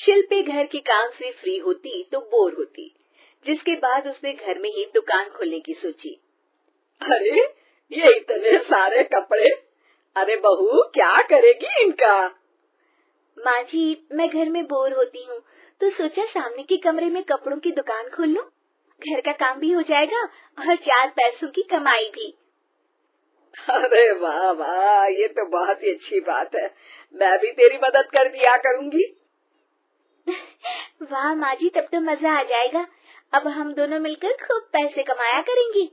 शिल्पी घर के काम से फ्री होती तो बोर होती, जिसके बाद उसने घर में ही दुकान खोलने की सोची। अरे ये इतने सारे कपड़े, अरे बहू क्या करेगी इनका? माँ जी, मैं घर में बोर होती हूँ तो सोचा सामने के कमरे में कपड़ों की दुकान खोल लूं। घर का काम भी हो जाएगा और 4 पैसों की कमाई भी। अरे वाह वाह, ये तो बहुत ही अच्छी बात है। मैं भी तेरी मदद कर दिया करूंगी। वाह माँ जी, तब तो मजा आ जाएगा। अब हम दोनों मिलकर खूब पैसे कमाया करेंगे।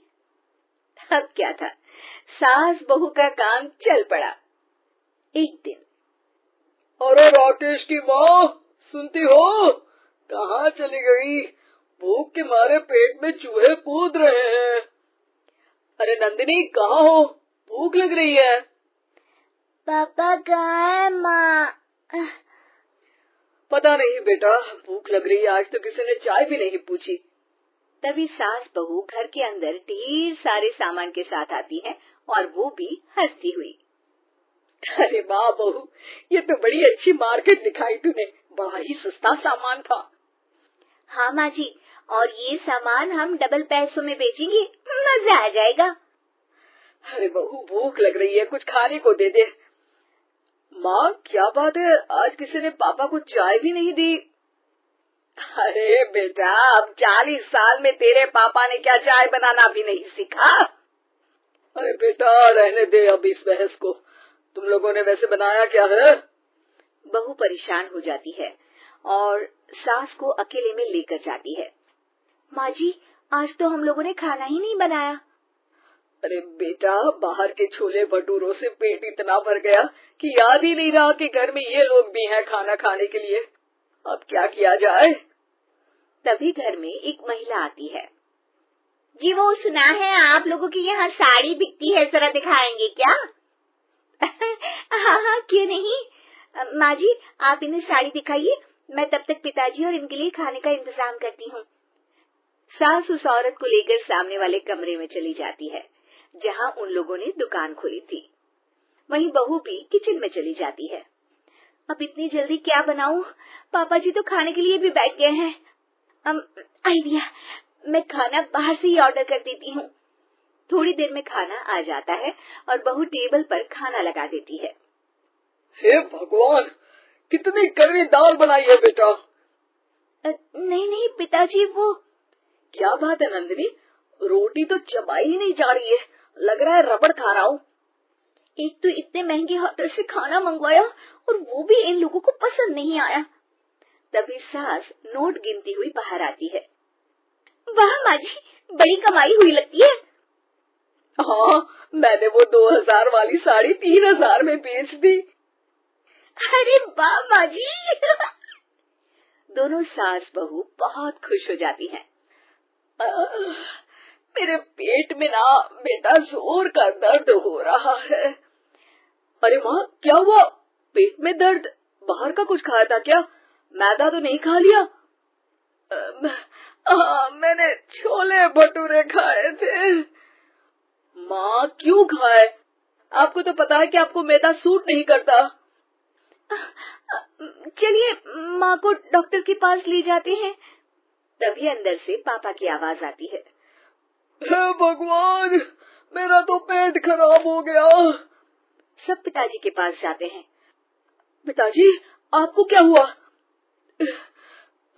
अब क्या था, सास बहू का काम चल पड़ा। एक दिन, अरे राकेश की माँ, सुनती हो? कहाँ चली गई? भूख के मारे पेट में चूहे कूद रहे हैं। अरे नंदिनी, कहाँ हो? भूख लग रही है। पापा कहाँ है माँ? पता नहीं बेटा, भूख लग रही है। आज तो किसी ने चाय भी नहीं पूछी। तभी सास बहू घर के अंदर ढेर सारे सामान के साथ आती है और वो भी हंसती हुई। अरे वाह बहू, ये तो बड़ी अच्छी मार्केट दिखाई तूने। बड़ा ही सस्ता सामान था। हाँ माँ जी, और ये सामान हम डबल पैसों में बेचेंगे, मजा आ जाएगा। अरे बहू, भूख लग रही है, कुछ खाने को दे दे। माँ क्या बात है, आज किसी ने पापा को चाय भी नहीं दी? अरे बेटा, अब 40 साल में तेरे पापा ने क्या चाय बनाना भी नहीं सीखा? अरे बेटा रहने दे अब इस बहस को। तुम लोगों ने वैसे बनाया क्या है? बहू परेशान हो जाती है और सास को अकेले में लेकर जाती है। माँ जी, आज तो हम लोगों ने खाना ही नहीं बनाया। अरे बेटा, बाहर के छोले भटूरों से पेट इतना भर गया कि याद ही नहीं रहा कि घर में ये लोग भी हैं खाना खाने के लिए। अब क्या किया जाए? तभी घर में एक महिला आती है। जी, वो सुना है आप लोगों की यहाँ साड़ी बिकती है, जरा दिखाएंगे क्या? हाँ हाँ, क्यों नहीं। माँ जी, आप इन्हें साड़ी दिखाइए, मैं तब तक पिताजी और इनके लिए खाने का इंतजाम करती हूँ। सास उस औरत को लेकर सामने वाले कमरे में चली जाती है जहाँ उन लोगों ने दुकान खोली थी। वहीं बहू भी किचन में चली जाती है। अब इतनी जल्दी क्या बनाऊं? पापा जी तो खाने के लिए भी बैठ गए हैं। आइडिया, मैं खाना बाहर से ही ऑर्डर कर देती हूँ। थोड़ी देर में खाना आ जाता है और बहू टेबल पर खाना लगा देती है। हे भगवान, कितनी कड़वी दाल बनाई है बेटा। नहीं नहीं पिताजी, वो क्या बात है नंदिनी, रोटी तो चबाई ही नहीं जा रही है, लग रहा है रबड़ खा रहा हूँ। एक तो इतने महंगे होटल से खाना मंगवाया और वो भी इन लोगों को पसंद नहीं आया। तभी सास नोट गिनती हुई बाहर आती है। वाह माँ जी, बड़ी कमाई हुई लगती है। हाँ, मैंने वो 2000 वाली साड़ी 3000 में बेच दी। अरे वाह माँ जी। दोनों सास बहू बहुत खुश हो जाती हैं। मेरे पेट में ना बेटा जोर का दर्द हो रहा है। अरे माँ, क्या हुआ? पेट में दर्द? बाहर का कुछ खाया था क्या? मैदा तो नहीं खा लिया? मैंने छोले भटूरे खाए थे। माँ क्यों खाए? आपको तो पता है कि आपको मैदा सूट नहीं करता। चलिए माँ को डॉक्टर के पास ले जाते हैं। तभी अंदर से पापा की आवाज आती है। हे भगवान, मेरा तो पेट खराब हो गया। सब पिताजी के पास जाते हैं। पिताजी, आपको क्या हुआ?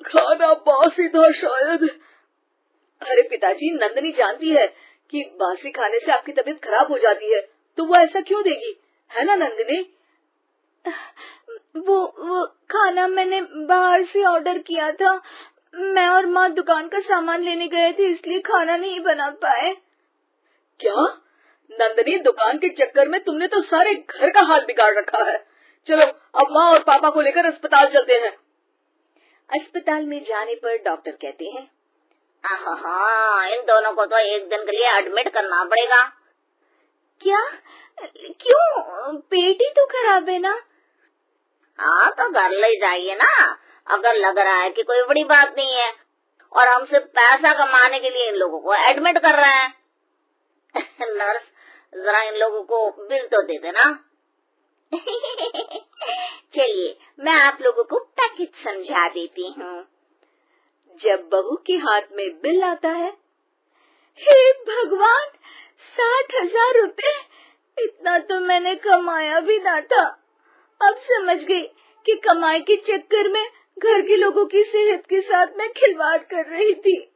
खाना बासी था शायद। अरे पिताजी, नंदिनी जानती है कि बासी खाने से आपकी तबीयत खराब हो जाती है, तो वो ऐसा क्यों देगी, है ना नंदिनी? वो खाना मैंने बाहर से ऑर्डर किया था। मैं और माँ दुकान का सामान लेने गए थे, इसलिए खाना नहीं बना पाए। क्या नंदिनी, दुकान के चक्कर में तुमने तो सारे घर का हाल बिगाड़ रखा है। चलो अब माँ और पापा को लेकर अस्पताल चलते हैं। अस्पताल में जाने पर डॉक्टर कहते हैं, हाँ, इन दोनों को तो एक दिन के लिए एडमिट करना पड़ेगा। क्या? क्यों? पेट ही तो खराब है ना। हाँ, तो घर ले जाइए ना, अगर लग रहा है कि कोई बड़ी बात नहीं है। और हम सिर्फ पैसा कमाने के लिए इन लोगों को एडमिट कर रहे हैं। नर्स, जरा इन लोगों को बिल तो दे देना। चलिए, मैं आप लोगों को पैकिंग हित समझा देती हूँ। जब बहू के हाथ में बिल आता है, हे भगवान, 60,000 रुपए! इतना तो मैंने कमाया भी ना था। अब समझ गई कि कमाई के चक्कर में घर के लोगों की सेहत के साथ मैं खिलवाड़ कर रही थी।